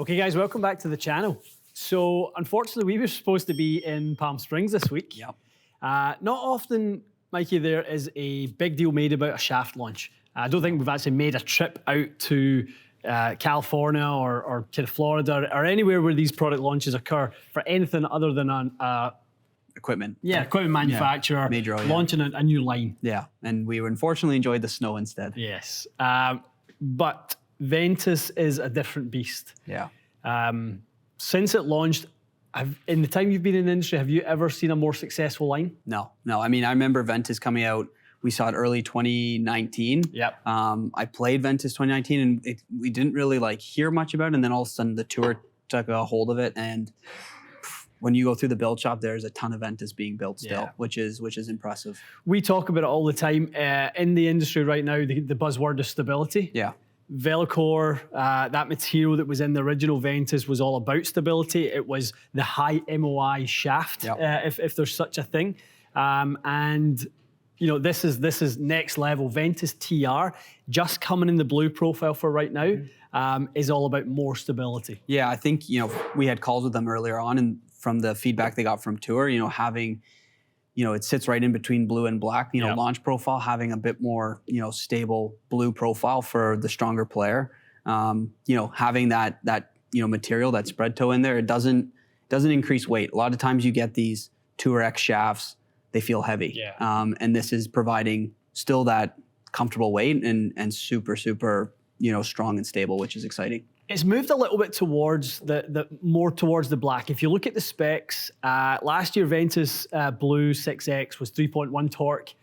Okay guys, welcome back to the channel. So unfortunately we were supposed to be in Palm Springs this week. Yep. Not often, Mikey, there is a big deal made about a shaft launch. I don't think we've actually made a trip out to California or to Florida or anywhere where these product launches occur for anything other than an Equipment. equipment manufacturer launching a new line. Yeah, and we unfortunately enjoyed the snow instead. Yes, but Ventus is a different beast. Yeah. Since it launched, in the time you've been in the industry, have you ever seen a more successful line? No. I mean, I remember Ventus coming out. We saw it early 2019. Yep. I played Ventus 2019, and we didn't really hear much about it. And then all of a sudden, the tour took a hold of it. And when you go through the build shop, there's a ton of Ventus being built still, which is impressive. We talk about it all the time in the industry right now. The buzzword is stability. Yeah. Velocore, that material that was in the original Ventus was all about stability. It was the high MOI shaft, if there's such a thing. And you know, this is next level. Ventus TR, just coming in the blue profile for right now, is all about more stability. Yeah, I think, we had calls with them earlier on, and from the feedback they got from tour, having, it sits right in between blue and black, launch profile, having a bit more, stable blue profile for the stronger player. Having that material, that spread toe in there, it doesn't increase weight. A lot of times you get these Tour X shafts, they feel heavy. Yeah. And this is providing still that comfortable weight and super, strong and stable, which is exciting. It's moved a little bit towards more towards the black. If you look at the specs, last year Ventus Blue 6X was 3.1 torque.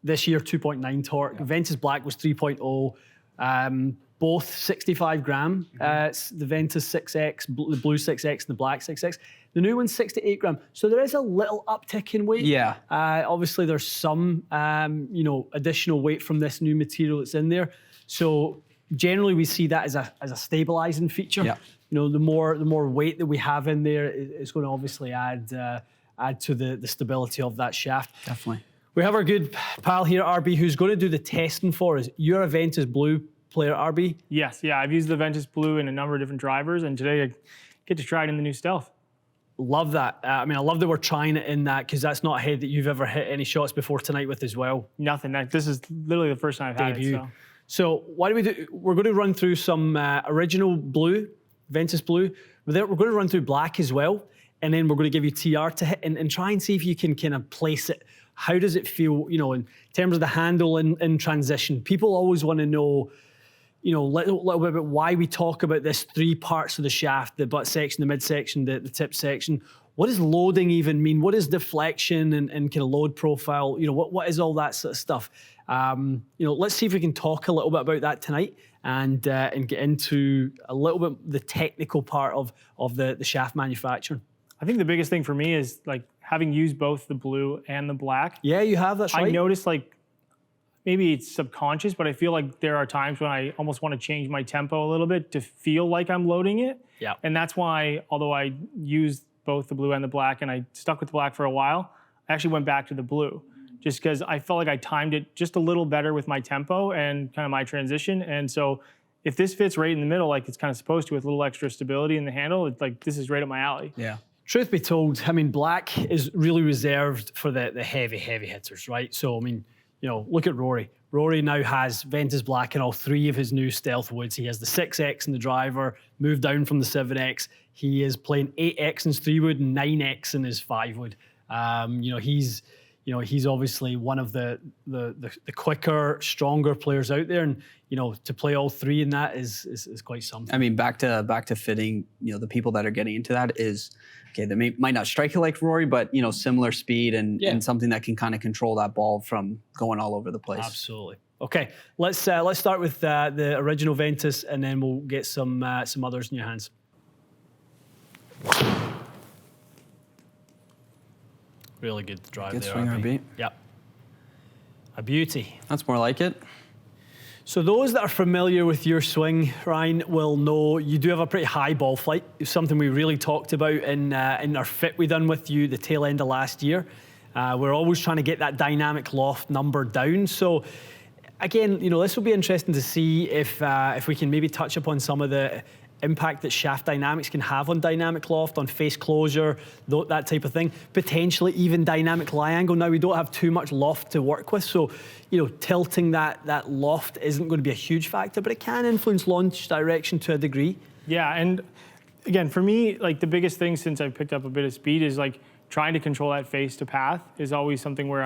This year 2.9 torque. Yeah. Ventus Black was 3.0. Both 65 gram. The Ventus 6X, the Blue 6X, and the Black 6X. The new one's 68 gram. So there is a little uptick in weight. Yeah. Obviously, there's some additional weight from this new material that's in there. So generally, we see that as a stabilizing feature. Yeah. The more weight that we have in there is going to obviously add to the stability of that shaft. Definitely. We have our good pal here, RB, who's going to do the testing for us. You're a Ventus Blue player, RB? Yes, yeah. I've used the Ventus Blue in a number of different drivers, and today I get to try it in the new Stealth. Love that. I mean, I love that we're trying it in that, because that's not a head that you've ever hit any shots before tonight with as well. Nothing. This is literally the first time I've had it. So what do we do? We're going to run through some original blue, Ventus Blue. We're going to run through black as well, and then we're going to give you TR to hit and try and see if you can kind of place it. How does it feel, in terms of the handle in transition? People always want to know, a little bit about why we talk about this three parts of the shaft: the butt section, the midsection, the tip section. What does loading even mean? What is deflection and kind of load profile? What is all that sort of stuff? Let's see if we can talk a little bit about that tonight and get into a little bit the technical part of the shaft manufacturing. I think the biggest thing for me is having used both the blue and the black. Yeah, you have, that's right. I noticed maybe it's subconscious, but I feel like there are times when I almost want to change my tempo a little bit to feel like I'm loading it. Yeah. And that's why, although I used both the blue and the black and I stuck with the black for a while, I actually went back to the blue just because I felt like I timed it just a little better with my tempo and kind of my transition. And so if this fits right in the middle like it's kind of supposed to with a little extra stability in the handle, it's this is right up my alley. Yeah. Truth be told, I mean, black is really reserved for the heavy hitters, right? So, I mean, look at Rory. Rory now has Ventus Black in all three of his new Stealth woods. He has the 6X in the driver, moved down from the 7X. He is playing 8X in his 3-wood and 9X in his 5-wood. He's obviously one of the quicker, stronger players out there, and to play all three in that is quite something. I mean, back to fitting. The people that are getting into that is okay. They might not strike you like Rory, but similar speed and something that can kind of control that ball from going all over the place. Absolutely. Okay, let's start with the original Ventus, and then we'll get some others in your hands. Really good drive good there. Good swing, RB. Yep. A beauty. That's more like it. So those that are familiar with your swing, Ryan, will know you do have a pretty high ball flight. It's something we really talked about in our fit we done with you the tail end of last year. We're always trying to get that dynamic loft number down. So again, this will be interesting to see if we can maybe touch upon some of the impact that shaft dynamics can have on dynamic loft, on face closure, that type of thing. Potentially even dynamic lie angle. Now we don't have too much loft to work with, so tilting that loft isn't going to be a huge factor, but it can influence launch direction to a degree. Yeah, and again, for me, like the biggest thing since I picked up a bit of speed is like trying to control that face to path is always something where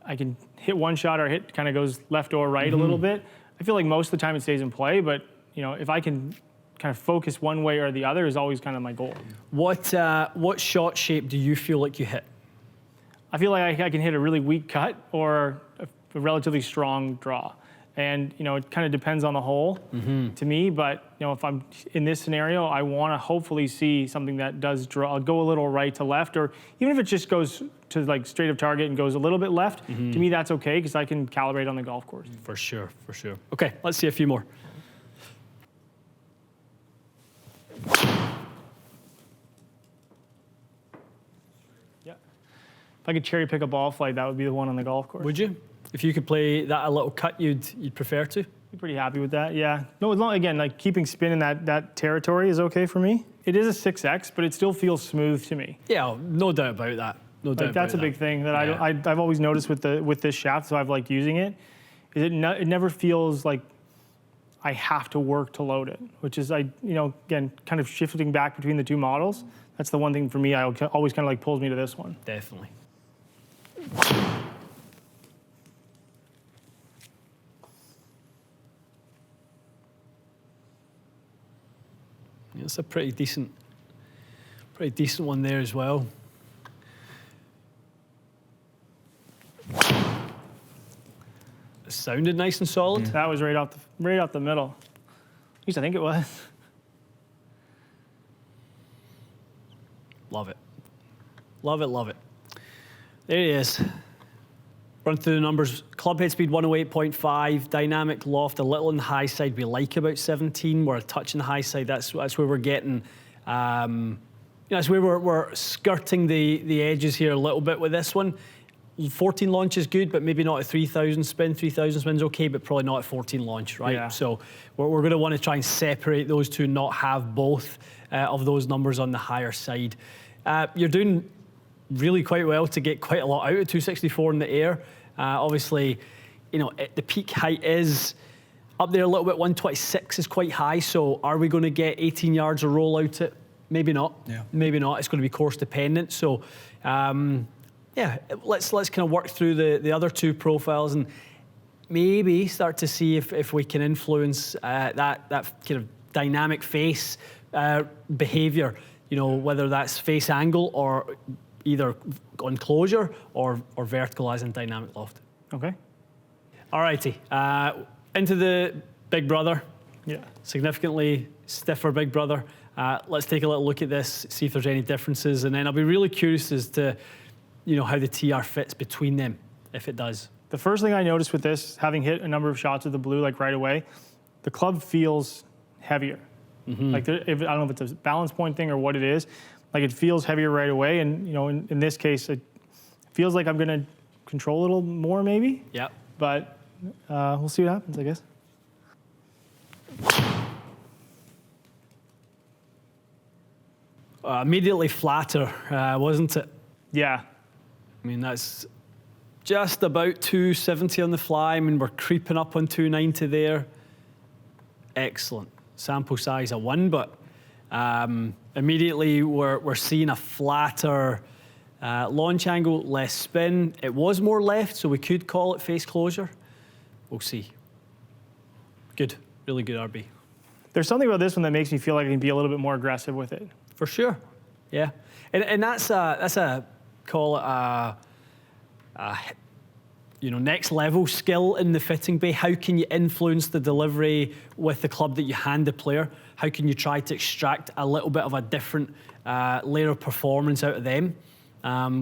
I can hit one shot or hit kind of goes left or right a little bit. I feel like most of the time it stays in play, but if I can kind of focus one way or the other is always kind of my goal. What shot shape do you feel like you hit? I feel like I can hit a really weak cut or a relatively strong draw. And it kind of depends on the hole to me, but if I'm in this scenario, I want to hopefully see something that does draw, go a little right to left, or even if it just goes to like straight of target and goes a little bit left, to me that's okay because I can calibrate on the golf course. For sure, for sure. Okay, let's see a few more. Yeah. If I could cherry pick a ball flight, that would be the one on the golf course. Would you? If you could play that a little cut, you'd prefer to? Be pretty happy with that, yeah. No, as long, again, like keeping spin in that territory is okay for me. It is a 6X, but it still feels smooth to me. Yeah, no doubt about that. No doubt. That's a big thing that I've always noticed with this shaft, so I've liked using it. Is it never feels like I have to work to load it, which is again kind of shifting back between the two models. That's the one thing for me. I always kind of like pulls me to this one. Definitely. It's a pretty decent one there as well. It sounded nice and solid. That was right off the middle. At least I think it was. Love it. Love it, love it. There he is. Run through the numbers. Club head speed 108.5, dynamic loft a little on the high side. We like about 17. We're a touch on the high side. That's where we're getting. That's where we're skirting the edges here a little bit with this one. 14 launch is good, but maybe not at 3,000 spin. 3,000 spin's okay, but probably not at 14 launch, right? Yeah. So we're going to want to try and separate those two, not have both of those numbers on the higher side. You're doing really quite well to get quite a lot out at 264 in the air. Obviously, the peak height is up there a little bit. 126 is quite high. So are we going to get 18 yards of roll out it? Maybe not. Yeah. Maybe not. It's going to be course dependent. So, let's kind of work through the other two profiles and maybe start to see if we can influence that kind of dynamic face behavior. Whether that's face angle or either on closure or vertical as in dynamic loft. Okay. All righty. Into the Big Brother. Yeah. Significantly stiffer Big Brother. Let's take a little look at this, see if there's any differences, and then I'll be really curious as to how the TR fits between them, if it does. The first thing I noticed with this, having hit a number of shots with the blue like right away, the club feels heavier. Like I don't know if it's a balance point thing or what it is. Like it feels heavier right away, and in this case, it feels like I'm going to control a little more maybe. Yeah. But we'll see what happens, I guess. Immediately flatter, wasn't it? Yeah. I mean, that's just about 270 on the fly. I mean, we're creeping up on 290 there. Excellent. Sample size of 1, but immediately we're seeing a flatter launch angle, less spin. It was more left, so we could call it face closure. We'll see. Good. Really good RB. There's something about this one that makes me feel like I can be a little bit more aggressive with it. For sure. Yeah. And that's a call it a next level skill in the fitting bay. How can you influence the delivery with the club that you hand the player? How can you try to extract a little bit of a different layer of performance out of them?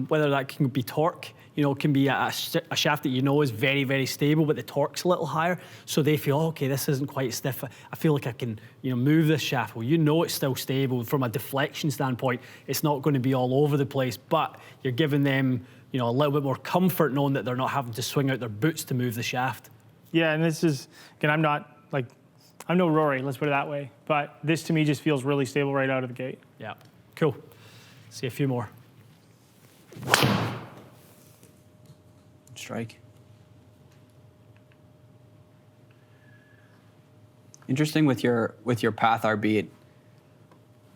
Whether that can be torque, it can be a shaft that is very, very stable, but the torque's a little higher. So they feel, okay, this isn't quite stiff. I feel like I can, move this shaft. Well, it's still stable. From a deflection standpoint, it's not going to be all over the place, but you're giving them, a little bit more comfort knowing that they're not having to swing out their boots to move the shaft. Yeah, and this is, again, I'm not I'm no Rory, let's put it that way. But this to me just feels really stable right out of the gate. Yeah, cool. See a few more. Strike. Interesting with your path RB.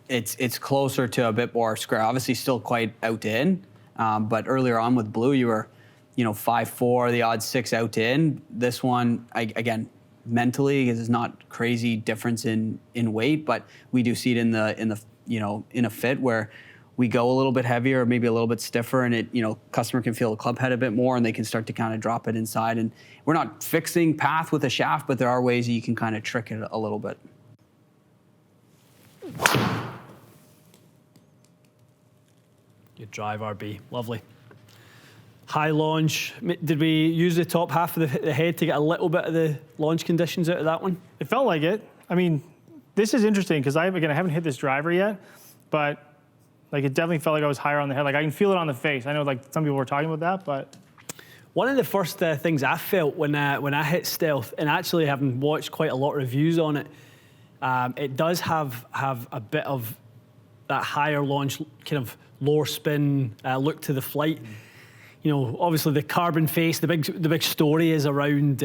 It's closer to a bit more square. Obviously, still quite out to in. But earlier on with blue, you were, 5-4, the odds 6 out to in. This one, again, mentally is not crazy difference in weight, but we do see it in a fit where we go a little bit heavier, maybe a little bit stiffer, and it, customer can feel the club head a bit more, and they can start to kind of drop it inside. And we're not fixing path with a shaft, but there are ways that you can kind of trick it a little bit. Good drive, RB. Lovely. High launch. Did we use the top half of the head to get a little bit of the launch conditions out of that one? It felt like it. I mean, this is interesting because I haven't hit this driver yet, but it definitely felt like I was higher on the head. I can feel it on the face. I know some people were talking about that, but. One of the first things I felt when I hit stealth, and actually having watched quite a lot of reviews on it, it does have a bit of that higher launch, kind of lower spin look to the flight. Obviously the carbon face, the big story is around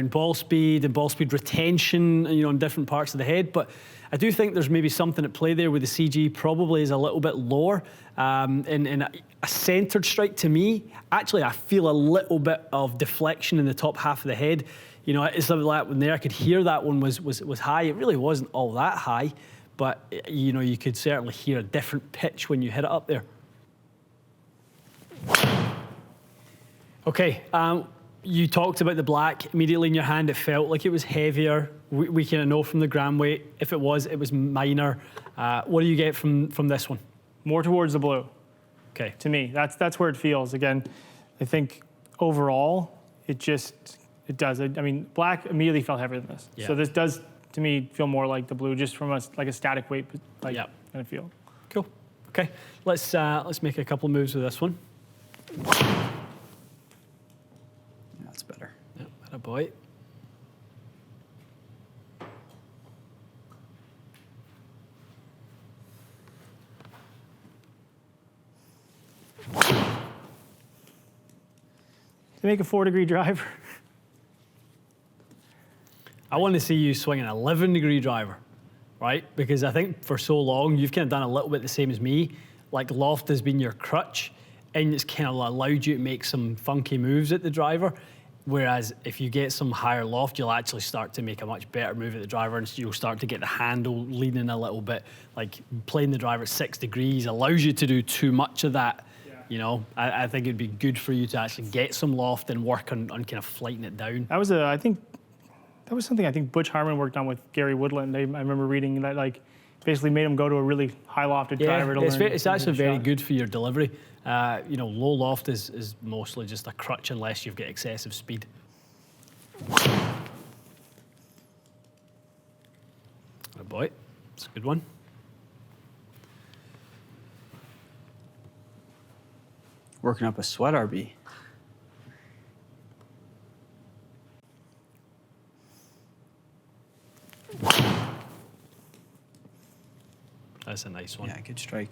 ball speed and ball speed retention, in different parts of the head. But I do think there's maybe something at play there with the CG probably is a little bit lower. In a centered strike to me, actually I feel a little bit of deflection in the top half of the head. It's something like that one there. I could hear that one was high. It really wasn't all that high, but you could certainly hear a different pitch when you hit it up there. Okay, you talked about the black. Immediately in your hand, it felt like it was heavier. We kind of know from the gram weight. If it was minor. What do you get from this one? More towards the blue. Okay. To me, that's where it feels. Again, I think overall, it does. I mean, black immediately felt heavier than this. Yeah. So this does, to me, feel more like the blue, just from a static weight kind of feel. Cool. Okay, let's make a couple moves with this one. That's better. Yeah, atta boy. To make a 4-degree driver. I want to see you swing an 11-degree driver, right? Because I think for so long, you've kind of done a little bit the same as me. Loft has been your crutch, and it's kind of allowed you to make some funky moves at the driver. Whereas if you get some higher loft, you'll actually start to make a much better move at the driver, and you'll start to get the handle leaning a little bit. Playing the driver at 6 degrees allows you to do too much of that. Yeah. I think it'd be good for you to actually get some loft and work on kind of flighting it down. That was something I think Butch Harmon worked on with Gary Woodland. I remember reading that basically made him go to a really high lofted driver to learn. It's actually very good for your delivery. Low loft is mostly just a crutch unless you've got excessive speed. Oh boy, it's a good one. Working up a sweat, RB. That's a nice one. Yeah, good strike.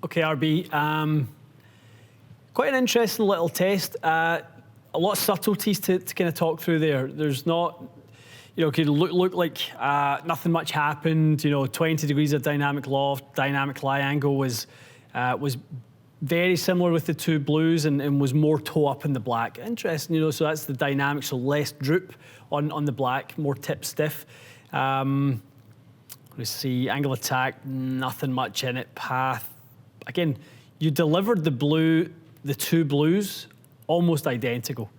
Okay, RB. Quite an interesting little test. A lot of subtleties to kind of talk through there. There's not, could look like nothing much happened. 20 degrees of dynamic loft, dynamic lie angle was very similar with the two blues and was more toe up in the black. Interesting, so that's the dynamic, so less droop on the black, more tip stiff. Let's see, angle attack, nothing much in it. Path, again, you delivered the two blues almost identical.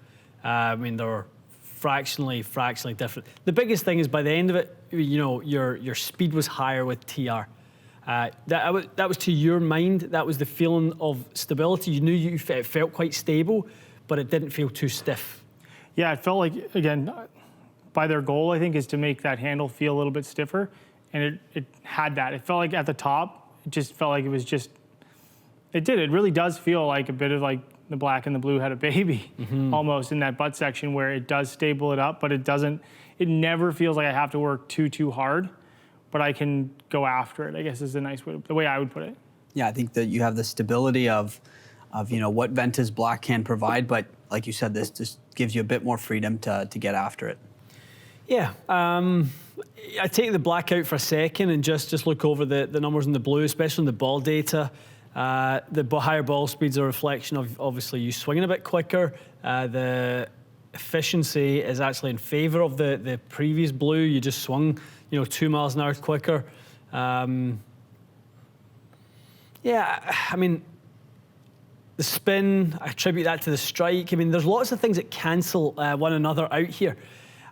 They're fractionally different. The biggest thing is by the end of it, your speed was higher with TR. That was to your mind. That was the feeling of stability. You knew it felt quite stable, but it didn't feel too stiff. Yeah, it felt like, again, by their goal, I think, is to make that handle feel a little bit stiffer, and it had that. It felt like at the top, it just felt like it was just It did. It really does feel like a bit of like the black and the blue had a baby almost in that butt section where it does stable it up, but it doesn't, it never feels like I have to work too hard, but I can go after it, I guess is a nice way, the way I would put it. Yeah, I think that you have the stability of what Ventus Black can provide, but like you said, this just gives you a bit more freedom to get after it. Yeah, I take the black out for a second and just look over the numbers in the blue, especially in the ball data. The higher ball speed's a reflection of obviously you swinging a bit quicker. The efficiency is actually in favour of the previous blue. You just swung, 2 miles an hour quicker. Yeah, I mean, the spin, I attribute that to the strike. I mean, there's lots of things that cancel one another out here.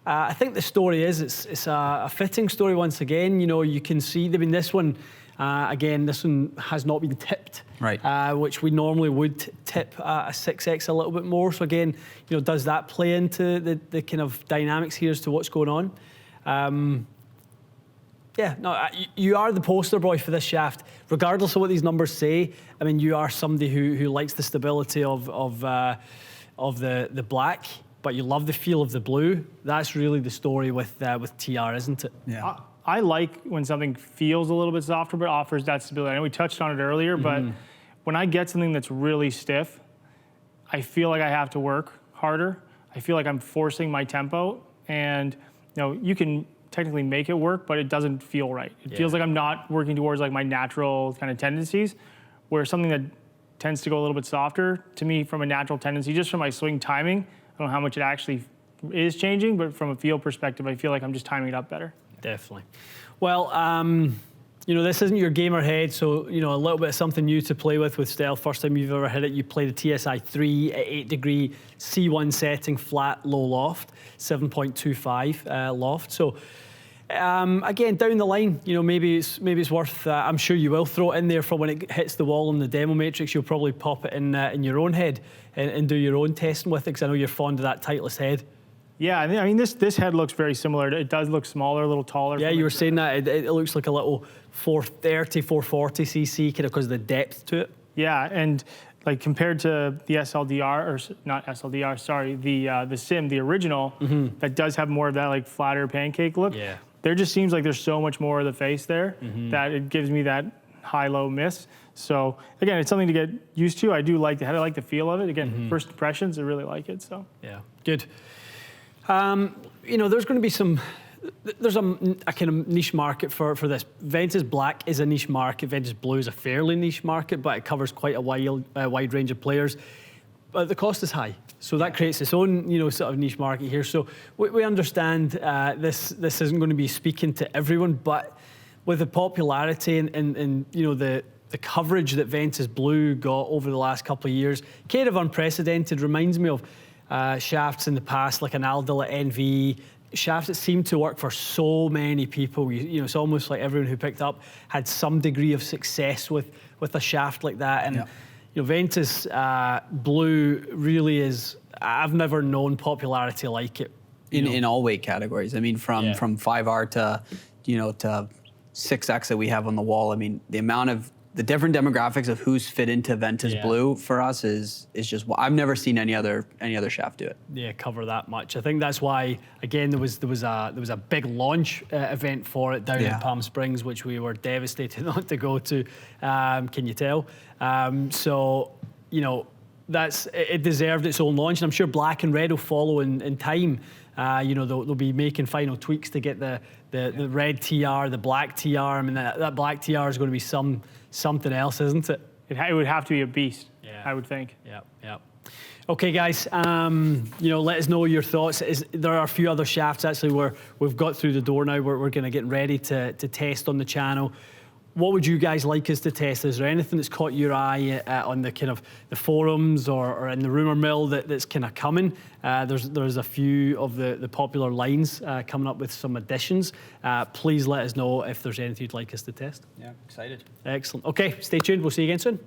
I think the story is, it's a fitting story once again. You can see, I mean, this one, again, this one has not been tipped. Right. Which we normally would tip a 6X a little bit more. So again, does that play into the kind of dynamics here as to what's going on? Yeah, no, you are the poster boy for this shaft. Regardless of what these numbers say, I mean, you are somebody who likes the stability of the black, but you love the feel of the blue. That's really the story with TR, isn't it? Yeah. I like when something feels a little bit softer but offers that stability. I know we touched on it earlier, but when I get something that's really stiff, I feel like I have to work harder. I feel like I'm forcing my tempo, and you can technically make it work, but it doesn't feel right. It feels like I'm not working towards like my natural kind of tendencies, where something that tends to go a little bit softer, to me, from a natural tendency, just from my swing timing, I don't know how much it actually is changing, but from a feel perspective, I feel like I'm just timing it up better. Definitely. Well, this isn't your gamer head, so, a little bit of something new to play with Stealth. First time you've ever hit it, you play the TSI 3 at 8-degree C1 setting, flat, low loft, 7.25 loft. So, again, down the line, maybe it's worth, I'm sure you will throw it in there for when it hits the wall in the demo matrix. You'll probably pop it in your own head and do your own testing with it, because I know you're fond of that Titleist head. Yeah, I mean, this head looks very similar. It does look smaller, a little taller. Yeah, you were saying that. It looks like a little 430, 440 cc, kind of because of the depth to it. Yeah, and like compared to the SLDR, or not SLDR, sorry, the Sim, the original, that does have more of that like flatter pancake look. Yeah. There just seems like there's so much more of the face there that it gives me that high-low miss. So again, it's something to get used to. I do like the head. I like the feel of it. Again, first impressions, I really like it. So yeah, good. There's going to be there's a kind of niche market for this. Ventus Black is a niche market. Ventus Blue is a fairly niche market, but it covers quite a wide range of players. But the cost is high, so that creates its own, sort of niche market here. So we understand this isn't going to be speaking to everyone, but with the popularity and the coverage that Ventus Blue got over the last couple of years, kind of unprecedented. Reminds me of shafts in the past, like an Aldil at NV, shafts that seem to work for so many people. It's almost like everyone who picked up had some degree of success with a shaft like that. And Ventus Blue really is, I've never known popularity like it. In all weight categories. I mean, from 5R to 6X that we have on the wall. I mean, the different demographics of who's fit into Ventus Blue for us is just, I've never seen any other shaft do it. Yeah, cover that much. I think that's why, again, there was a big launch event for it down in Palm Springs, which we were devastated not to go to. Can you tell? So it deserved its own launch, and I'm sure Black and Red will follow in time. They'll be making final tweaks to get the red TR, the black TR. I mean, that black TR is going to be something else, isn't it? It would have to be a beast, I would think. Yeah. Okay, guys, let us know your thoughts. There are a few other shafts, actually, where we've got through the door now. We're going to get ready to test on the channel. What would you guys like us to test? Is there anything that's caught your eye on the kind of the forums or in the rumor mill that's kind of coming? There's a few of the popular lines coming up with some additions. Please let us know if there's anything you'd like us to test. Yeah, excited. Excellent. Okay, stay tuned. We'll see you again soon.